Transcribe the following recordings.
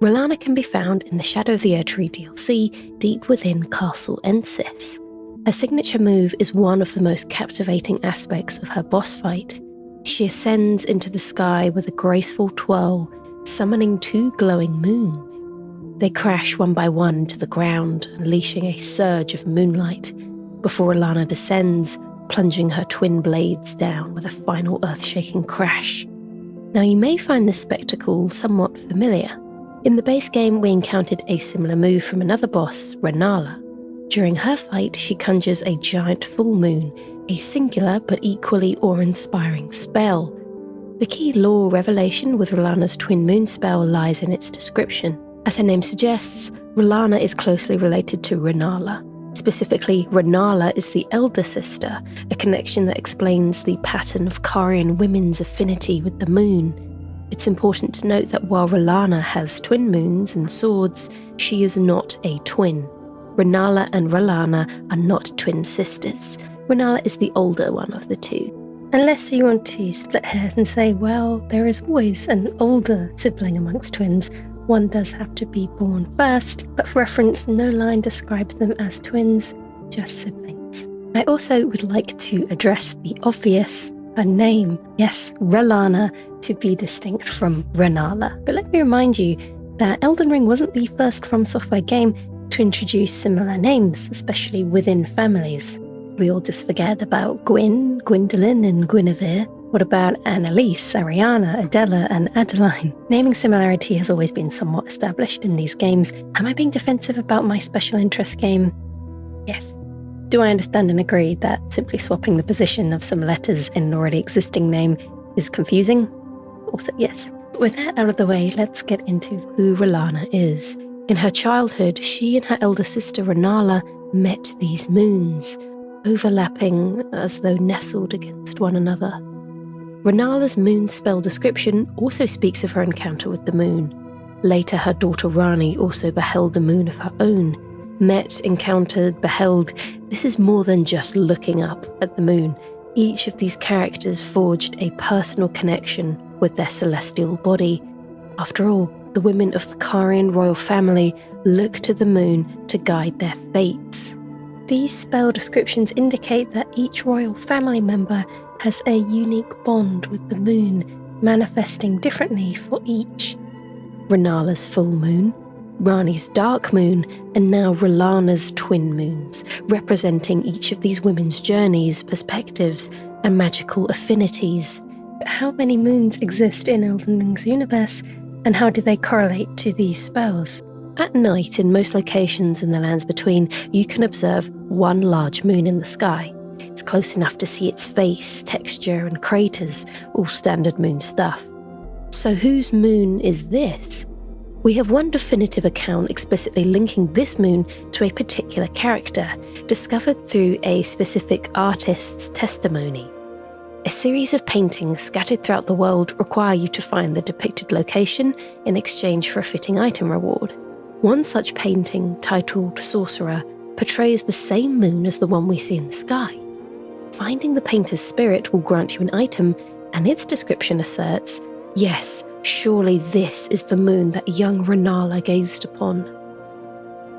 Rellana can be found in the Shadow of the Erdtree DLC deep within Castle Ensis. Her signature move is one of the most captivating aspects of her boss fight. She ascends into the sky with a graceful twirl, summoning 2 glowing moons. They crash one by one to the ground, unleashing a surge of moonlight, before Rellana descends, plunging her twin blades down with a final earth-shaking crash. Now you may find this spectacle somewhat familiar. In the base game, we encountered a similar move from another boss, Rellana. During her fight, she conjures a giant full moon, a singular but equally awe-inspiring spell. The key lore revelation with Rellana's twin moon spell lies in its description. As her name suggests, Rellana is closely related to Rennala. Specifically, Rennala is the elder sister, a connection that explains the pattern of Carian women's affinity with the moon. It's important to note that while Rellana has twin moons and swords, she is not a twin. Rennala and Rellana are not twin sisters. Rennala is the older one of the two. Unless you want to split hairs and say, well, there is always an older sibling amongst twins. One does have to be born first, but for reference, no line describes them as twins, just siblings. I also would like to address the obvious, her name, yes, Rellana, to be distinct from Rennala. But let me remind you that Elden Ring wasn't the first From Software game to introduce similar names, especially within families. We all just forget about Gwyn, Gwyndolin, and Guinevere. What about Annalise, Ariana, Adela, and Adeline? Naming similarity has always been somewhat established in these games. Am I being defensive about my special interest game? Yes. Do I understand and agree that simply swapping the position of some letters in an already existing name is confusing? Also, yes. With that out of the way, let's get into who Rellana is. In her childhood, she and her elder sister Rennala met these moons, overlapping as though nestled against one another. Rennala's moon spell description also speaks of her encounter with the moon. Later, her daughter Rani also beheld a moon of her own. Met, encountered, beheld. This is more than just looking up at the moon. Each of these characters forged a personal connection with their celestial body. After all, the women of the Carian royal family look to the moon to guide their fates. These spell descriptions indicate that each royal family member has a unique bond with the moon, manifesting differently for each. Rennala's full moon, Rani's dark moon, and now Rellana's twin moons, representing each of these women's journeys, perspectives, and magical affinities. But how many moons exist in Elden Ring's universe, and how do they correlate to these spells? At night, in most locations in the lands between, you can observe one large moon in the sky. It's close enough to see its face, texture, and craters, all standard moon stuff. So whose moon is this? We have one definitive account explicitly linking this moon to a particular character, discovered through a specific artist's testimony. A series of paintings scattered throughout the world require you to find the depicted location in exchange for a fitting item reward. One such painting, titled Sorcerer, portrays the same moon as the one we see in the sky. Finding the painter's spirit will grant you an item, and its description asserts, yes, surely this is the moon that young Rennala gazed upon.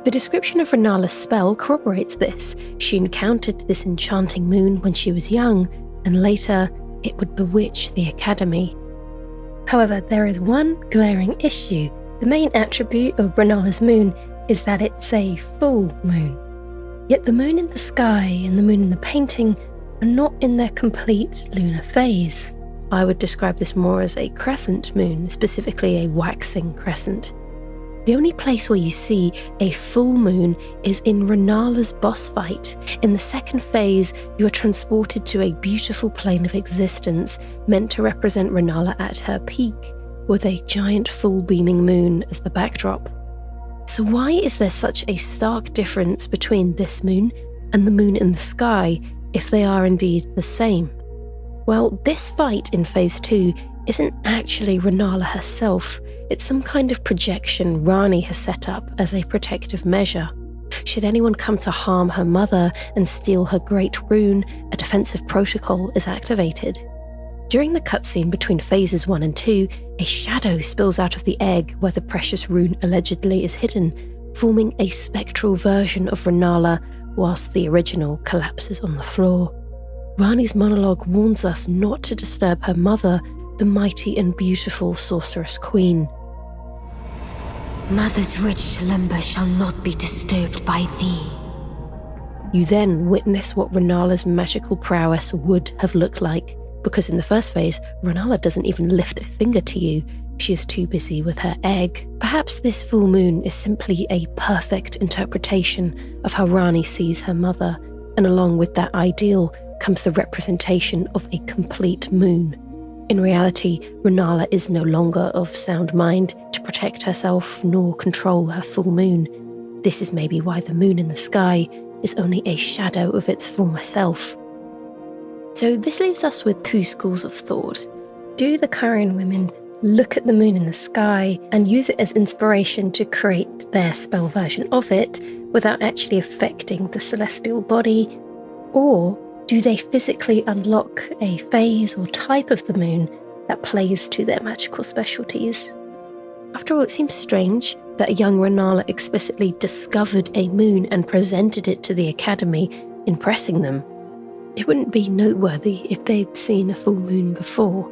The description of Rennala's spell corroborates this. She encountered this enchanting moon when she was young, and later it would bewitch the academy. However, there is one glaring issue. The main attribute of Rennala's moon is that it's a full moon. Yet the moon in the sky and the moon in the painting are not in their complete lunar phase. I would describe this more as a crescent moon, specifically a waxing crescent. The only place where you see a full moon is in Rennala's boss fight. In the second phase, you are transported to a beautiful plane of existence meant to represent Rennala at her peak, with a giant full beaming moon as the backdrop. So why is there such a stark difference between this moon and the moon in the sky, if they are indeed the same? Well, this fight in Phase 2 isn't actually Rennala herself. It's some kind of projection Rani has set up as a protective measure. Should anyone come to harm her mother and steal her great rune, a defensive protocol is activated. During the cutscene between phases 1 and 2, a shadow spills out of the egg where the precious rune allegedly is hidden, forming a spectral version of Rellana, whilst the original collapses on the floor. Ranni's monologue warns us not to disturb her mother, the mighty and beautiful sorceress queen. Mother's rich slumber shall not be disturbed by thee. You then witness what Rellana's magical prowess would have looked like, because in the first phase, Rellana doesn't even lift a finger to you. She is too busy with her egg. Perhaps this full moon is simply a perfect interpretation of how Ranni sees her mother, and along with that ideal comes the representation of a complete moon. In reality, Rellana is no longer of sound mind to protect herself nor control her full moon. This is maybe why the moon in the sky is only a shadow of its former self. So this leaves us with two schools of thought. Do the Carian women look at the moon in the sky and use it as inspiration to create their spell version of it without actually affecting the celestial body? Or do they physically unlock a phase or type of the moon that plays to their magical specialties? After all, it seems strange that a young Rellana explicitly discovered a moon and presented it to the Academy, impressing them. It wouldn't be noteworthy if they'd seen a full moon before.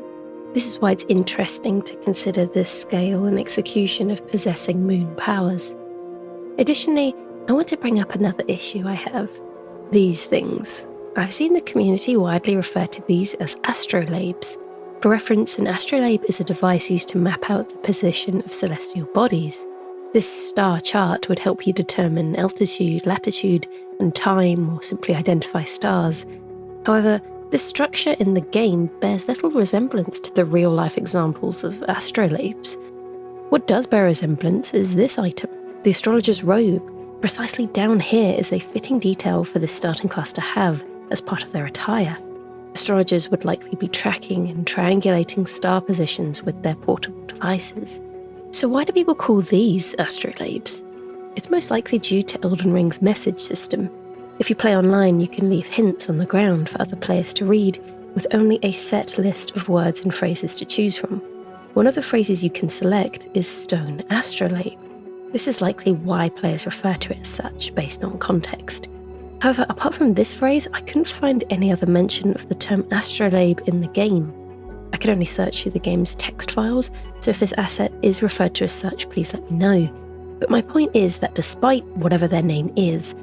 This is why it's interesting to consider the scale and execution of possessing moon powers. Additionally, I want to bring up another issue I have. These things. I've seen the community widely refer to these as Astrolabes. For reference, an astrolabe is a device used to map out the position of celestial bodies. This star chart would help you determine altitude, latitude, and time, or simply identify stars. However, this structure in the game bears little resemblance to the real-life examples of astrolabes. What does bear resemblance is this item, the astrologer's robe. Precisely down here is a fitting detail for this starting class to have as part of their attire. Astrologers would likely be tracking and triangulating star positions with their portable devices. So why do people call these astrolabes? It's most likely due to Elden Ring's message system. If you play online, you can leave hints on the ground for other players to read, with only a set list of words and phrases to choose from. One of the phrases you can select is Stone Astrolabe. This is likely why players refer to it as such, based on context. However, apart from this phrase, I couldn't find any other mention of the term astrolabe in the game. I could only search through the game's text files, so if this asset is referred to as such, please let me know. But my point is that despite whatever their name is,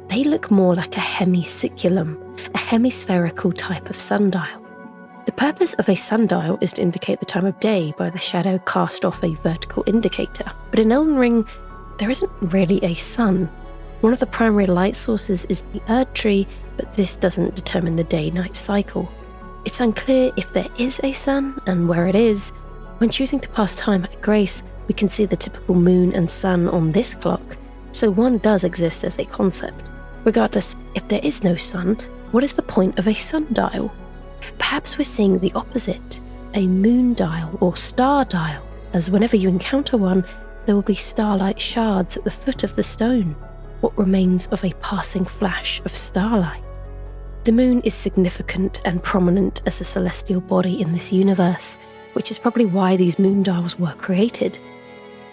they look more like a hemicyculum, a hemispherical type of sundial. The purpose of a sundial is to indicate the time of day by the shadow cast off a vertical indicator, but in Elden Ring, there isn't really a sun. One of the primary light sources is the Erdtree, but this doesn't determine the day-night cycle. It's unclear if there is a sun and where it is. When choosing to pass time at Grace, we can see the typical moon and sun on this clock, so one does exist as a concept. Regardless, if there is no sun, what is the point of a sundial? Perhaps we're seeing the opposite, a moon dial or star dial, as whenever you encounter one, there will be starlight shards at the foot of the stone, what remains of a passing flash of starlight. The moon is significant and prominent as a celestial body in this universe, which is probably why these moon dials were created.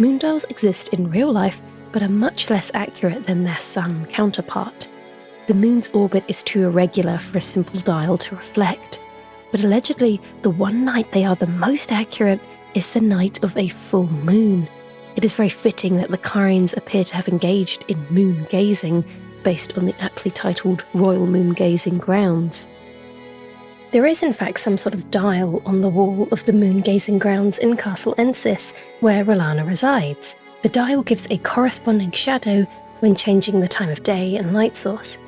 Moon dials exist in real life, but are much less accurate than their sun counterpart. The moon's orbit is too irregular for a simple dial to reflect, but allegedly the one night they are the most accurate is the night of a full moon. It is very fitting that the Carians appear to have engaged in moon gazing, based on the aptly titled Royal Moon Gazing Grounds. There is in fact some sort of dial on the wall of the moon gazing grounds in Castle Ensis, where Rellana resides. The dial gives a corresponding shadow when changing the time of day and light source.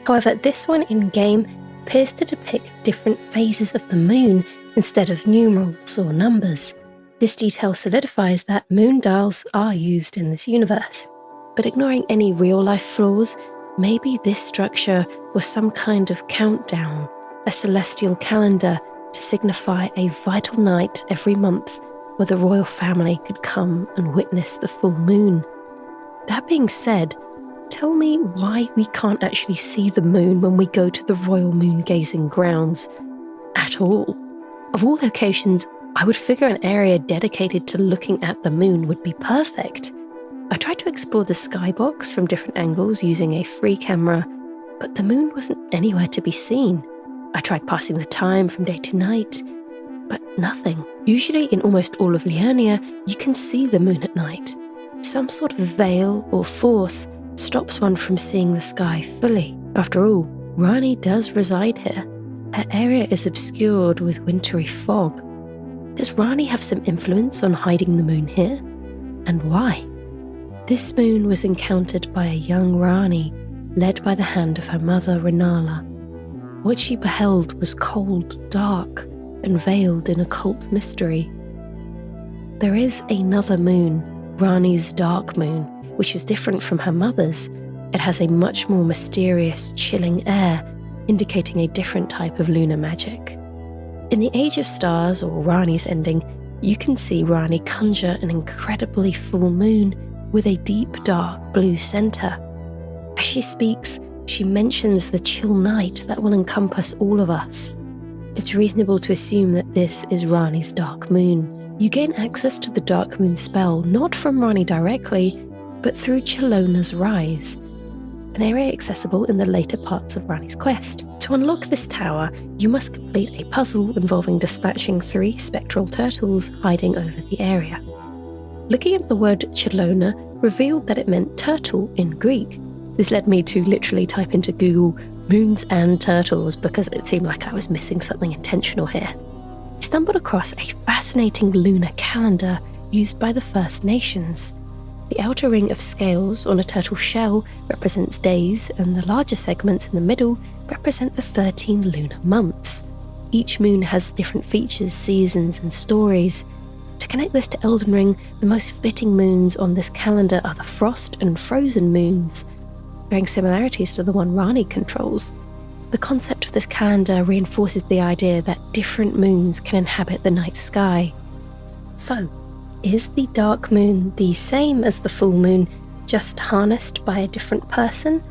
However, this one in-game appears to depict different phases of the moon instead of numerals or numbers. This detail solidifies that moon dials are used in this universe. But ignoring any real-life flaws, maybe this structure was some kind of countdown, a celestial calendar to signify a vital night every month where the royal family could come and witness the full moon. That being said, tell me why we can't actually see the moon when we go to the royal moon gazing grounds at all. Of all locations, I would figure an area dedicated to looking at the moon would be perfect. I tried to explore the skybox from different angles using a free camera, but the moon wasn't anywhere to be seen. I tried passing the time from day to night, but nothing. Usually in almost all of Liurnia, you can see the moon at night. Some sort of veil or force stops one from seeing the sky fully. After all, Rani does reside here. Her area is obscured with wintry fog. Does Rani have some influence on hiding the moon here? And why? This moon was encountered by a young Rani, led by the hand of her mother Rennala. What she beheld was cold, dark, and veiled in occult mystery. There is another moon, Rani's dark moon, which is different from her mother's. It has a much more mysterious, chilling air, indicating a different type of lunar magic. In the Age of Stars, or Rani's ending, you can see Rani conjure an incredibly full moon with a deep dark blue center. As she speaks, she mentions the chill night that will encompass all of us. It's reasonable to assume that this is Rani's dark moon. You gain access to the dark moon spell not from Rani directly, but through Chilona's Rise, an area accessible in the later parts of Rani's quest. To unlock this tower, you must complete a puzzle involving dispatching 3 spectral turtles hiding over the area. Looking at the word Chilona revealed that it meant turtle in Greek. This led me to literally type into Google moons and turtles because it seemed like I was missing something intentional here. I stumbled across a fascinating lunar calendar used by the First Nations. The outer ring of scales on a turtle shell represents days, and the larger segments in the middle represent the 13 lunar months. Each moon has different features, seasons, and stories. To connect this to Elden Ring, the most fitting moons on this calendar are the Frost and Frozen moons, bearing similarities to the one Rani controls. The concept of this calendar reinforces the idea that different moons can inhabit the night sky. So, is the dark moon the same as the full moon, just harnessed by a different person,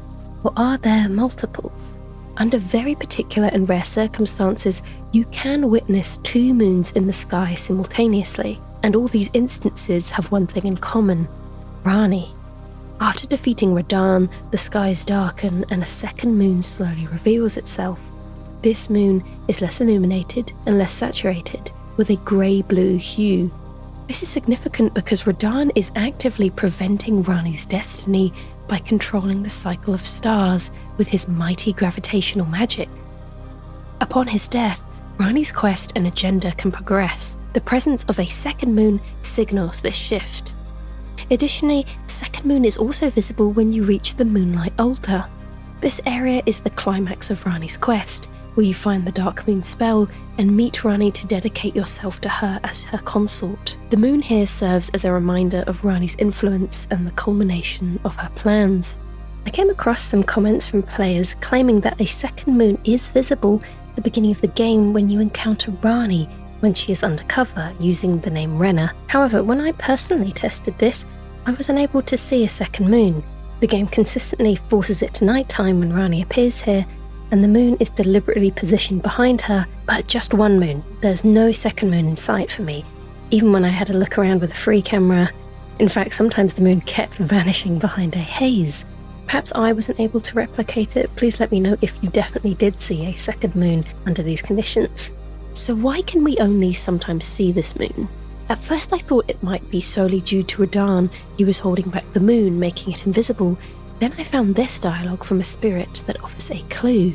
or are there multiples? Under very particular and rare circumstances, you can witness 2 moons in the sky simultaneously, and all these instances have one thing in common: Rani. After defeating Radahn, the skies darken and a second moon slowly reveals itself. This moon is less illuminated and less saturated, with a grey-blue hue. This is significant because Radahn is actively preventing Rani's destiny by controlling the cycle of stars with his mighty gravitational magic. Upon his death, Rani's quest and agenda can progress. The presence of a second moon signals this shift. Additionally, the second moon is also visible when you reach the Moonlight Altar. This area is the climax of Rani's quest, where you find the Dark Moon spell and meet Rani to dedicate yourself to her as her consort. The moon here serves as a reminder of Rani's influence and the culmination of her plans. I came across some comments from players claiming that a second moon is visible at the beginning of the game when you encounter Rani when she is undercover using the name Renna. However, when I personally tested this, I was unable to see a second moon. The game consistently forces it to nighttime when Rani appears here, and the moon is deliberately positioned behind her, but just one moon. There's no second moon in sight for me, even when I had a look around with a free camera. In fact, sometimes the moon kept vanishing behind a haze. Perhaps I wasn't able to replicate it. Please let me know if you definitely did see a second moon under these conditions. So why can we only sometimes see this moon? At first I thought it might be solely due to Radahn. He was holding back the moon, making it invisible. Then I found this dialogue from a spirit that offers a clue.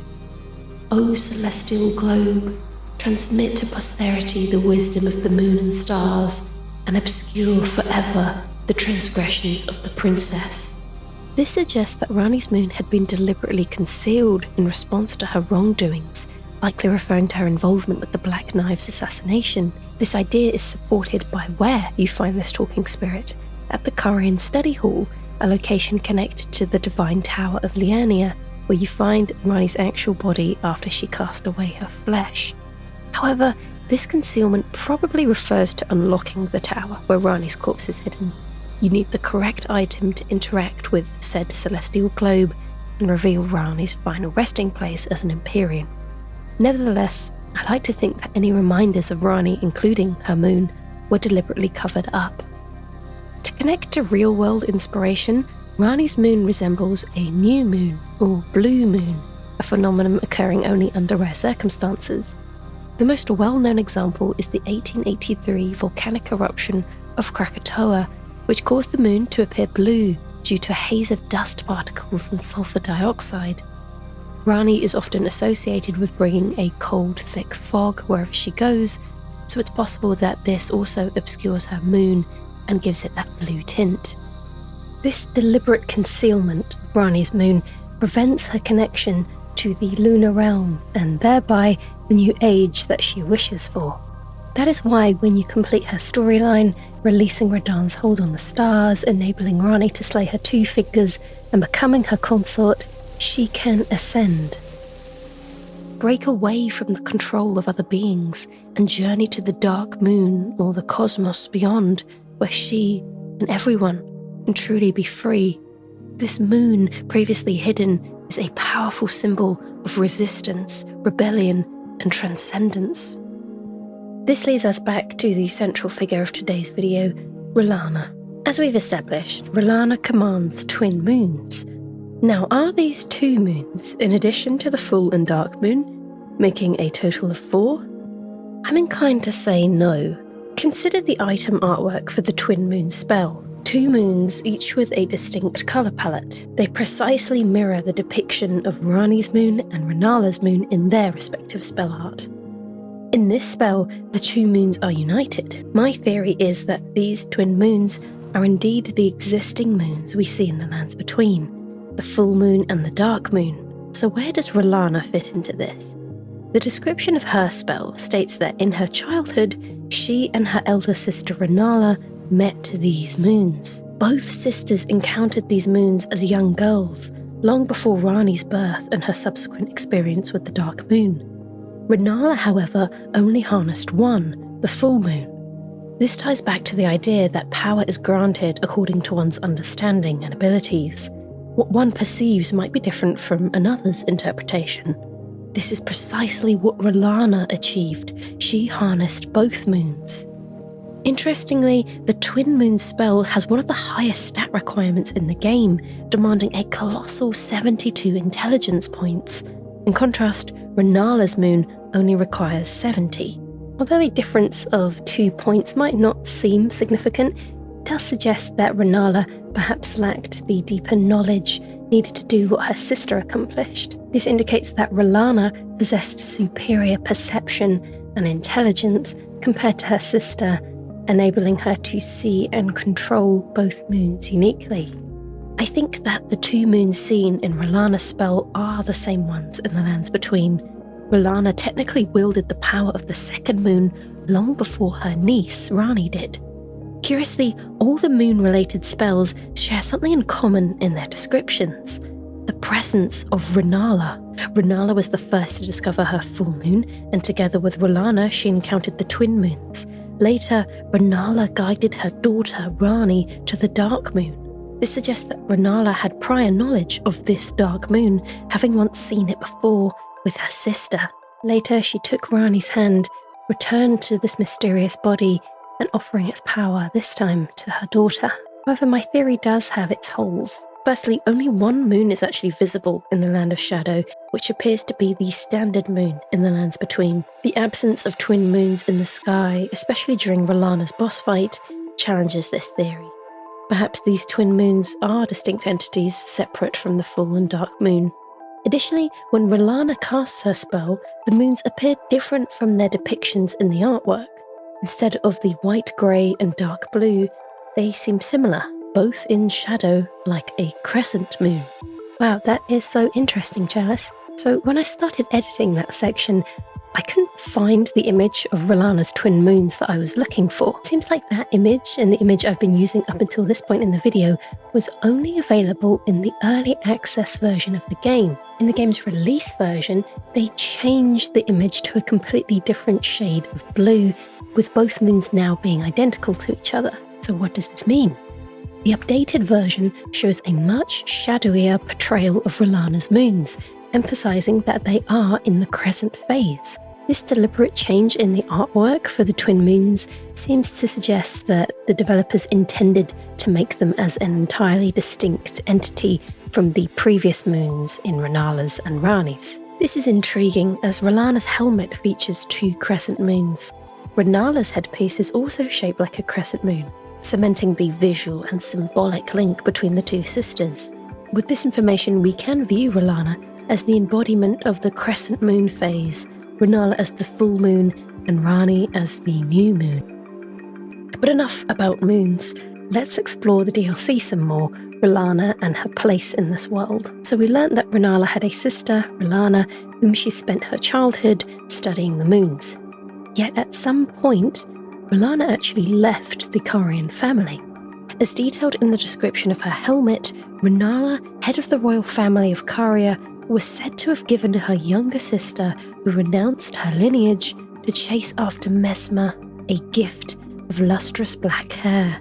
O celestial globe, transmit to posterity the wisdom of the moon and stars, and obscure forever the transgressions of the princess. This suggests that Rani's moon had been deliberately concealed in response to her wrongdoings, likely referring to her involvement with the Black Knives assassination. This idea is supported by where you find this talking spirit, at the Carian Study Hall, a location connected to the Divine Tower of Liurnia, where you find Rani's actual body after she cast away her flesh. However, this concealment probably refers to unlocking the tower where Rani's corpse is hidden. You need the correct item to interact with said celestial globe and reveal Rani's final resting place as an Empyrean. Nevertheless, I like to think that any reminders of Rani, including her moon, were deliberately covered up. To connect to real-world inspiration, Rani's moon resembles a new moon, or blue moon, a phenomenon occurring only under rare circumstances. The most well-known example is the 1883 volcanic eruption of Krakatoa, which caused the moon to appear blue due to a haze of dust particles and sulfur dioxide. Rani is often associated with bringing a cold, thick fog wherever she goes, so it's possible that this also obscures her moon and gives it that blue tint. This deliberate concealment of Rani's moon prevents her connection to the lunar realm and thereby the new age that she wishes for. That is why when you complete her storyline, releasing Radahn's hold on the stars, enabling Rani to slay her two figures and becoming her consort, she can ascend. Break away from the control of other beings and journey to the dark moon or the cosmos beyond, where she and everyone can truly be free. This moon, previously hidden, is a powerful symbol of resistance, rebellion, and transcendence. This leads us back to the central figure of today's video, Rellana. As we've established, Rellana commands twin moons. Now, are these two moons in addition to the full and dark moon, making a total of 4? I'm inclined to say no. Consider the item artwork for the twin moon spell. 2 moons, each with a distinct colour palette. They precisely mirror the depiction of Rani's moon and Renala's moon in their respective spell art. In this spell, the 2 moons are united. My theory is that these twin moons are indeed the existing moons we see in the lands between, the full moon and the dark moon. So where does Rellana fit into this? The description of her spell states that in her childhood, she and her elder sister Rellana met these moons. Both sisters encountered these moons as young girls, long before Rani's birth and her subsequent experience with the dark moon. Rellana, however, only harnessed one, the full moon. This ties back to the idea that power is granted according to one's understanding and abilities. What one perceives might be different from another's interpretation. This is precisely what Rellana achieved. She harnessed both moons. Interestingly, the twin moon spell has one of the highest stat requirements in the game, demanding a colossal 72 intelligence points. In contrast, Renala's moon only requires 70. Although a difference of 2 points might not seem significant, it does suggest that Rellana perhaps lacked the deeper knowledge needed to do what her sister accomplished. This indicates that Rellana possessed superior perception and intelligence compared to her sister, enabling her to see and control both moons uniquely. I think that the 2 moons seen in Rellana's spell are the same ones in the lands between. Rellana technically wielded the power of the second moon long before her niece, Rani, did. Curiously, all the moon-related spells share something in common in their descriptions: the presence of Rellana. Rellana was the first to discover her full moon, and together with Rellana, she encountered the twin moons. Later, Rellana guided her daughter, Rani, to the dark moon. This suggests that Rellana had prior knowledge of this dark moon, having once seen it before with her sister. Later, she took Rani's hand, returned to this mysterious body, and offering its power, this time to her daughter. However, my theory does have its holes. Firstly, only one moon is actually visible in the Land of Shadow, which appears to be the standard moon in the lands between. The absence of twin moons in the sky, especially during Rellana's boss fight, challenges this theory. Perhaps these twin moons are distinct entities separate from the full and dark moon. Additionally, when Rellana casts her spell, the moons appear different from their depictions in the artwork. Instead of the white, grey and dark blue, they seem similar, both in shadow like a crescent moon. Wow, that is so interesting, Chalice. So when I started editing that section, I couldn't find the image of Rellana's twin moons that I was looking for. It seems like that image and the image I've been using up until this point in the video was only available in the early access version of the game. In the game's release version, they changed the image to a completely different shade of blue, with both moons now being identical to each other. So what does this mean? The updated version shows a much shadowier portrayal of Rellana's moons, emphasizing that they are in the crescent phase. This deliberate change in the artwork for the twin moons seems to suggest that the developers intended to make them as an entirely distinct entity from the previous moons in Rellana's and Rani's. This is intriguing as Rellana's helmet features 2 crescent moons. Rellana's headpiece is also shaped like a crescent moon, cementing the visual and symbolic link between the 2 sisters. With this information, we can view Rellana as the embodiment of the crescent moon phase, Rellana as the full moon, and Rani as the new moon. But enough about moons. Let's explore the DLC some more, Rellana and her place in this world. So we learnt that Rellana had a sister, Rellana, whom she spent her childhood studying the moons. Yet at some point, Rellana actually left the Carian family. As detailed in the description of her helmet, Rellana, head of the royal family of Caria, was said to have given her younger sister, who renounced her lineage, to chase after Messmer, a gift of lustrous black hair.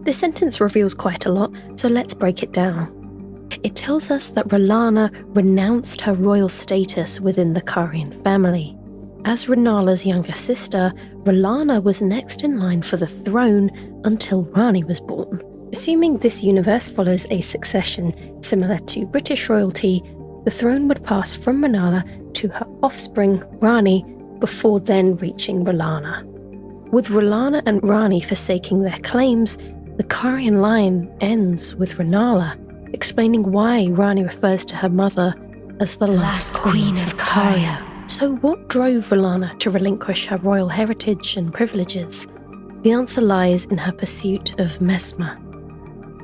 This sentence reveals quite a lot, so let's break it down. It tells us that Rellana renounced her royal status within the Carian family. As Rellana's younger sister, Rellana was next in line for the throne until Rani was born. Assuming this universe follows a succession similar to British royalty, the throne would pass from Rellana to her offspring, Rani, before then reaching Rellana. With Rellana and Rani forsaking their claims, the Carian line ends with Rellana, explaining why Rani refers to her mother as the last queen of Caria. So what drove Rellana to relinquish her royal heritage and privileges? The answer lies in her pursuit of Messmer.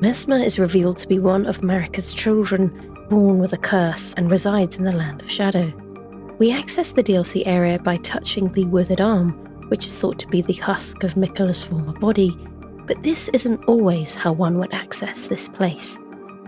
Messmer is revealed to be one of Marika's children, born with a curse and resides in the Land of Shadow. We access the DLC area by touching the withered arm, which is thought to be the husk of Miquella's former body, but this isn't always how one would access this place.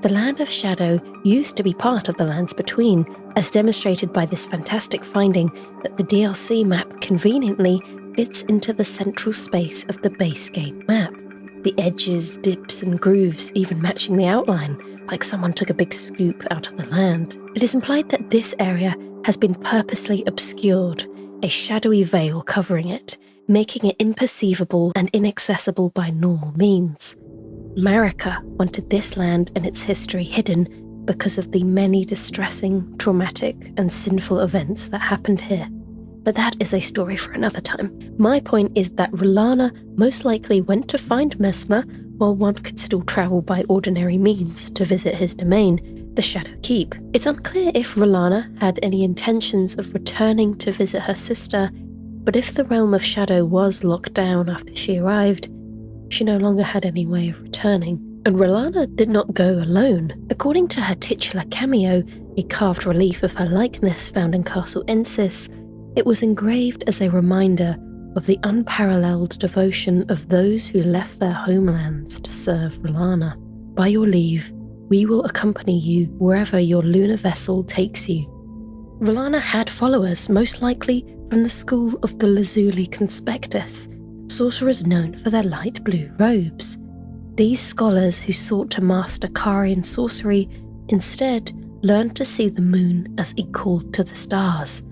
The Land of Shadow used to be part of the Lands Between, as demonstrated by this fantastic finding that the DLC map conveniently fits into the central space of the base game map. The edges, dips and grooves even matching the outline, like someone took a big scoop out of the land. It is implied that this area has been purposely obscured, a shadowy veil covering it, making it imperceivable and inaccessible by normal means. Marika wanted this land and its history hidden because of the many distressing, traumatic and sinful events that happened here. But that is a story for another time. My point is that Rellana most likely went to find Messmer while one could still travel by ordinary means to visit his domain, the Shadow Keep. It's unclear if Rellana had any intentions of returning to visit her sister, but if the realm of Shadow was locked down after she arrived, she no longer had any way of returning. And Rellana did not go alone. According to her titular cameo, a carved relief of her likeness found in Castle Ensis, it was engraved as a reminder of the unparalleled devotion of those who left their homelands to serve Rellana. By your leave, we will accompany you wherever your lunar vessel takes you. Rellana had followers, most likely from the school of the Lazuli Conspectus, sorcerers known for their light blue robes. These scholars who sought to master Carian sorcery instead learned to see the moon as equal to the stars.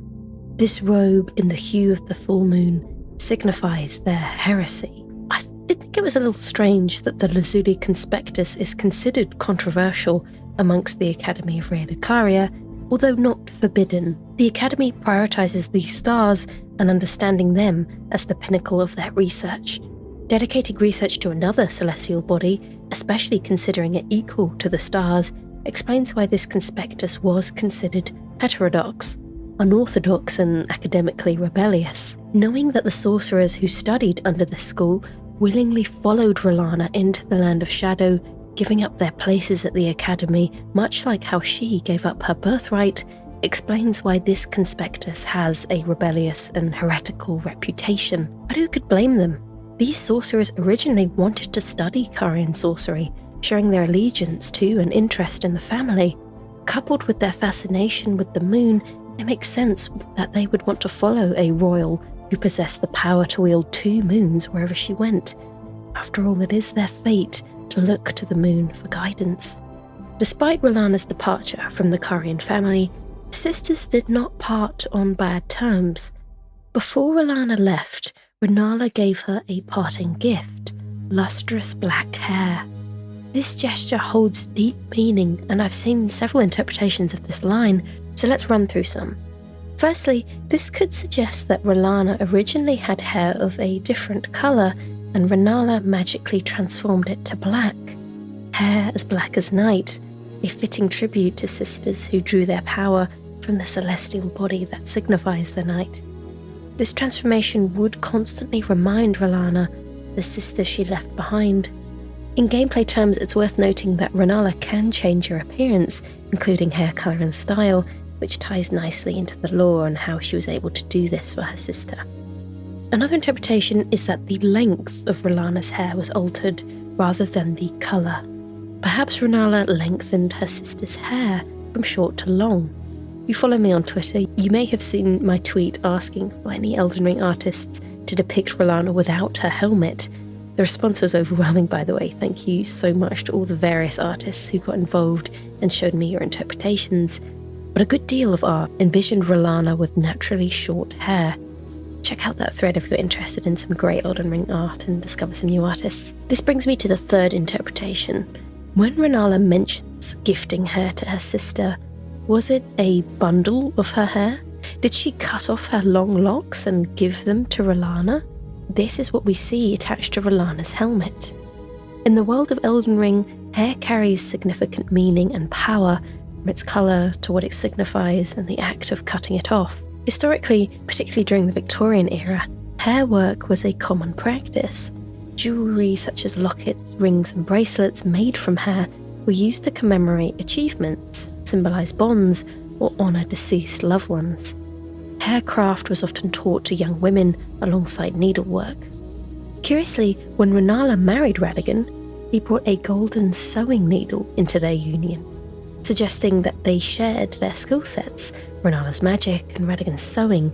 This robe in the hue of the full moon signifies their heresy. I did think it was a little strange that the Lazuli Conspectus is considered controversial amongst the Academy of Caria, although not forbidden. The Academy prioritizes these stars and understanding them as the pinnacle of their research. Dedicating research to another celestial body, especially considering it equal to the stars, explains why this conspectus was considered heterodox, unorthodox and academically rebellious. Knowing that the sorcerers who studied under this school willingly followed Rellana into the Land of Shadow, giving up their places at the Academy, much like how she gave up her birthright, explains why this conspectus has a rebellious and heretical reputation. But who could blame them? These sorcerers originally wanted to study Carian sorcery, showing their allegiance to and interest in the family. Coupled with their fascination with the moon, it makes sense that they would want to follow a royal who possessed the power to wield 2 moons wherever she went. After all, it is their fate to look to the moon for guidance. Despite Rellana's departure from the Carian family, the sisters did not part on bad terms. Before Rellana left, Rennala gave her a parting gift, lustrous black hair. This gesture holds deep meaning, and I've seen several interpretations of this line, so let's run through some. Firstly, this could suggest that Rellana originally had hair of a different colour, and Rennala magically transformed it to black. Hair as black as night, a fitting tribute to sisters who drew their power from the celestial body that signifies the night. This transformation would constantly remind Rellana the sister she left behind. In gameplay terms, it's worth noting that Rennala can change her appearance, including hair colour and style, which ties nicely into the lore and how she was able to do this for her sister. Another interpretation is that the length of Rellana's hair was altered rather than the colour. Perhaps Rennala lengthened her sister's hair from short to long. If you follow me on Twitter, you may have seen my tweet asking for any Elden Ring artists to depict Rellana without her helmet. The response was overwhelming, by the way. Thank you so much to all the various artists who got involved and showed me your interpretations. But a good deal of art envisioned Rellana with naturally short hair. Check out that thread if you're interested in some great Elden Ring art and discover some new artists. This brings me to the third interpretation. When Rennala mentions gifting hair to her sister, was it a bundle of her hair? Did she cut off her long locks and give them to Rellana? This is what we see attached to Rellana's helmet. In the world of Elden Ring, hair carries significant meaning and power, from its colour to what it signifies and the act of cutting it off. Historically, particularly during the Victorian era, hair work was a common practice. Jewellery such as lockets, rings and bracelets made from hair were used to commemorate achievements, symbolise bonds, or honour deceased loved ones. Haircraft was often taught to young women alongside needlework. Curiously, when Rennala married Radagon, he brought a golden sewing needle into their union, suggesting that they shared their skill sets, Rennala's magic and Radagon's sewing.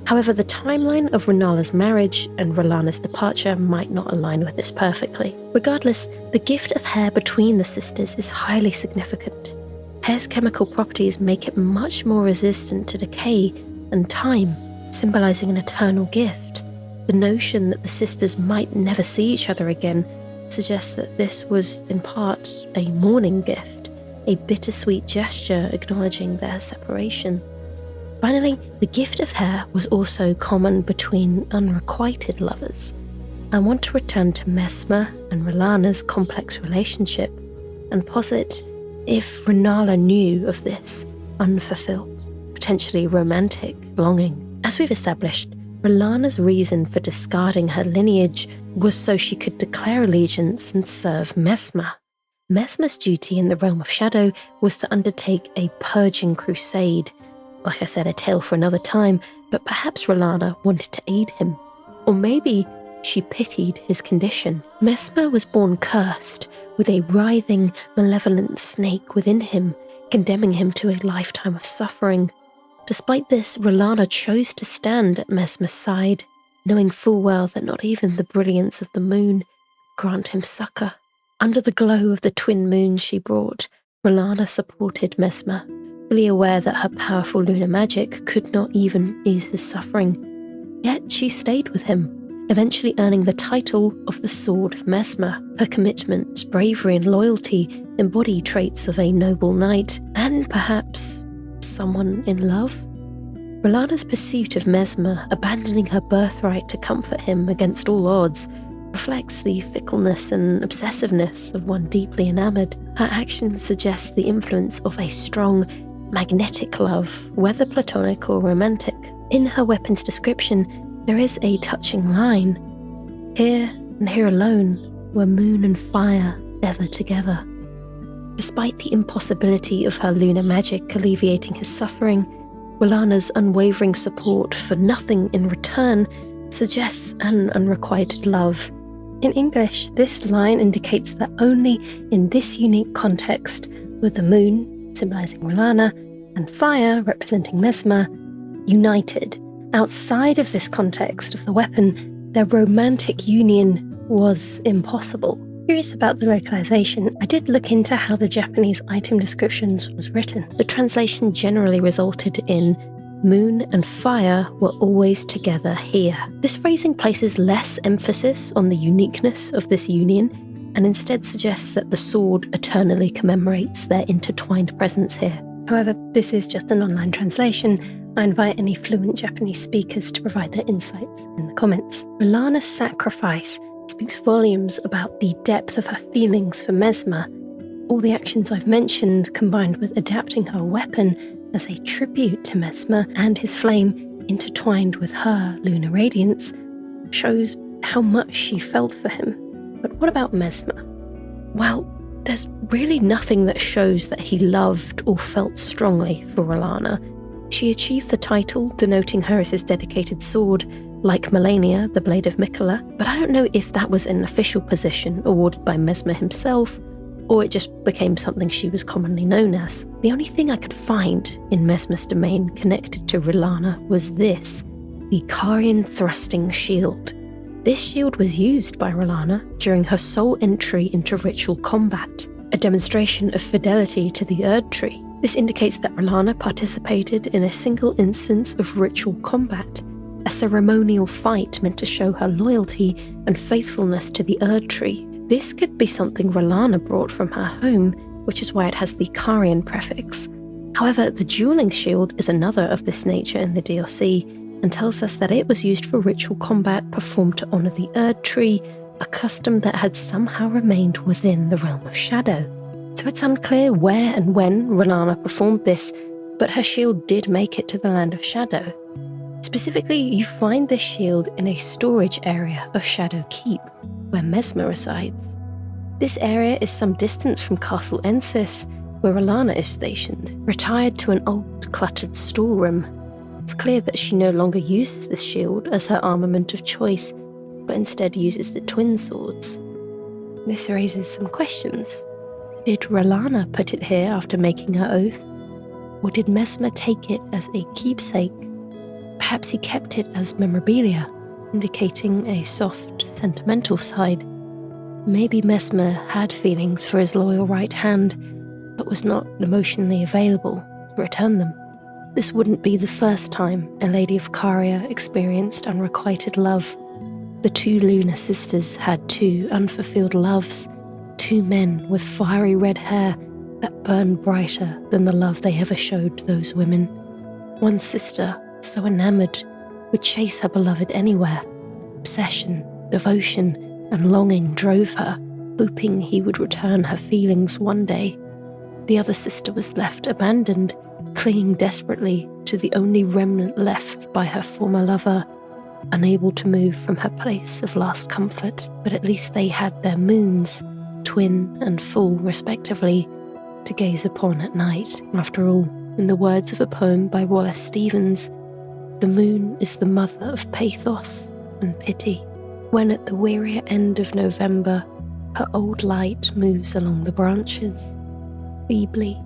However, the timeline of Rennala's marriage and Rellana's departure might not align with this perfectly. Regardless, the gift of hair between the sisters is highly significant. Hair's chemical properties make it much more resistant to decay and time, symbolising an eternal gift. The notion that the sisters might never see each other again suggests that this was, in part, a mourning gift, a bittersweet gesture acknowledging their separation. Finally, the gift of hair was also common between unrequited lovers. I want to return to Messmer and Rellana's complex relationship and posit if Rennala knew of this unfulfilled, potentially romantic longing. As we've established, Rellana's reason for discarding her lineage was so she could declare allegiance and serve Messmer. Messmer's duty in the realm of shadow was to undertake a purging crusade. Like I said, a tale for another time, but perhaps Rellana wanted to aid him. Or maybe she pitied his condition. Messmer was born cursed, with a writhing, malevolent snake within him, condemning him to a lifetime of suffering. Despite this, Rellana chose to stand at Messmer's side, knowing full well that not even the brilliance of the moon could grant him succour. Under the glow of the twin moons she brought, Rellana supported Messmer, fully aware that her powerful lunar magic could not even ease his suffering. Yet she stayed with him, eventually earning the title of the Sword of Messmer. Her commitment, bravery and loyalty embody traits of a noble knight, and perhaps someone in love? Rellana's pursuit of Messmer, abandoning her birthright to comfort him against all odds, reflects the fickleness and obsessiveness of one deeply enamoured. Her actions suggest the influence of a strong, magnetic love, whether platonic or romantic. In her weapon's description, there is a touching line. Here, and here alone, were moon and fire ever together. Despite the impossibility of her lunar magic alleviating his suffering, Rellana's unwavering support for nothing in return suggests an unrequited love. In English, this line indicates that only in this unique context were the moon, symbolising Rellana, and fire, representing Messmer, united. Outside of this context of the weapon, their romantic union was impossible. Curious about the localization, I did look into how the Japanese item descriptions was written. The translation generally resulted in Moon and fire were always together here. This phrasing places less emphasis on the uniqueness of this union and instead suggests that the sword eternally commemorates their intertwined presence here. However, this is just an online translation. I invite any fluent Japanese speakers to provide their insights in the comments. Rellana's sacrifice speaks volumes about the depth of her feelings for Messmer. All the actions I've mentioned, combined with adapting her weapon as a tribute to Messmer and his flame intertwined with her lunar radiance, shows how much she felt for him. But what about Messmer? Well, there's really nothing that shows that he loved or felt strongly for Rellana. She achieved the title, denoting her as his dedicated sword, like Melania, the Blade of Mikola, but I don't know if that was an official position awarded by Messmer himself, or it just became something she was commonly known as. The only thing I could find in Messmer's domain connected to Rellana was this, the Carian thrusting shield. This shield was used by Rellana during her sole entry into ritual combat, a demonstration of fidelity to the Erdtree. This indicates that Rellana participated in a single instance of ritual combat, a ceremonial fight meant to show her loyalty and faithfulness to the Erdtree. This could be something Rellana brought from her home, which is why it has the Carian prefix. However, the dueling shield is another of this nature in the DLC, and tells us that it was used for ritual combat performed to honour the Erdtree, a custom that had somehow remained within the realm of shadow. So it's unclear where and when Rellana performed this, but her shield did make it to the land of shadow. Specifically, you find this shield in a storage area of Shadow Keep, where Messmer resides. This area is some distance from Castle Ensis, where Rellana is stationed, retired to an old, cluttered storeroom. It's clear that she no longer uses this shield as her armament of choice, but instead uses the twin swords. This raises some questions. Did Rellana put it here after making her oath? Or did Messmer take it as a keepsake? Perhaps he kept it as memorabilia, indicating a soft, sentimental side. Maybe Messmer had feelings for his loyal right hand, but was not emotionally available to return them. This wouldn't be the first time a Lady of Caria experienced unrequited love. The two Lunar sisters had two unfulfilled loves, two men with fiery red hair that burned brighter than the love they ever showed those women. One sister, so enamored, would chase her beloved anywhere. Obsession, devotion, and longing drove her, hoping he would return her feelings one day. The other sister was left abandoned, clinging desperately to the only remnant left by her former lover, unable to move from her place of last comfort. But at least they had their moons, twin and full respectively, to gaze upon at night. After all, in the words of a poem by Wallace Stevens, the moon is the mother of pathos and pity. When at the wearier end of November, her old light moves along the branches, feebly,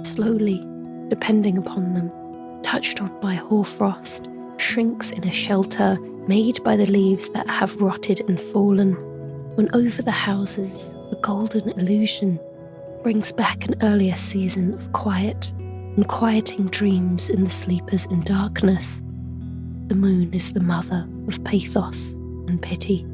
slowly, depending upon them, touched on by hoarfrost, shrinks in a shelter made by the leaves that have rotted and fallen, when over the houses a golden illusion brings back an earlier season of quiet and quieting dreams in the sleepers in darkness. The moon is the mother of pathos and pity.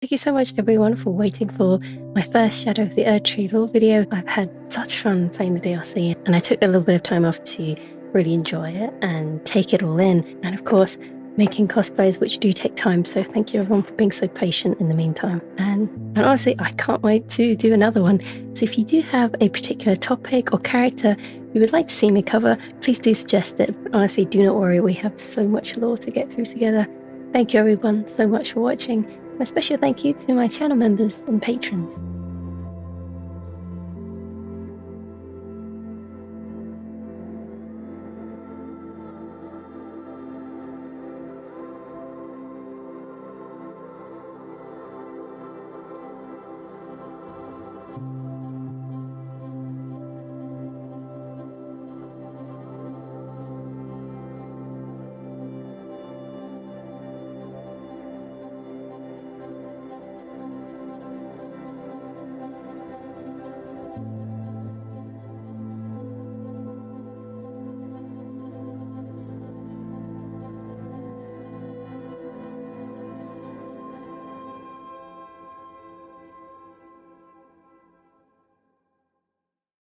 Thank you so much everyone for waiting for my first Shadow of the Erdtree little video. I've had such fun playing the DLC, and I took a little bit of time off to really enjoy it and take it all in. And of course, making cosplays, which do take time, so thank you everyone for being so patient in the meantime. And honestly, I can't wait to do another one. So if you do have a particular topic or character you would like to see me cover, please do suggest it. But honestly, do not worry, we have so much lore to get through together. Thank you everyone so much for watching, and a special thank you to my channel members and patrons.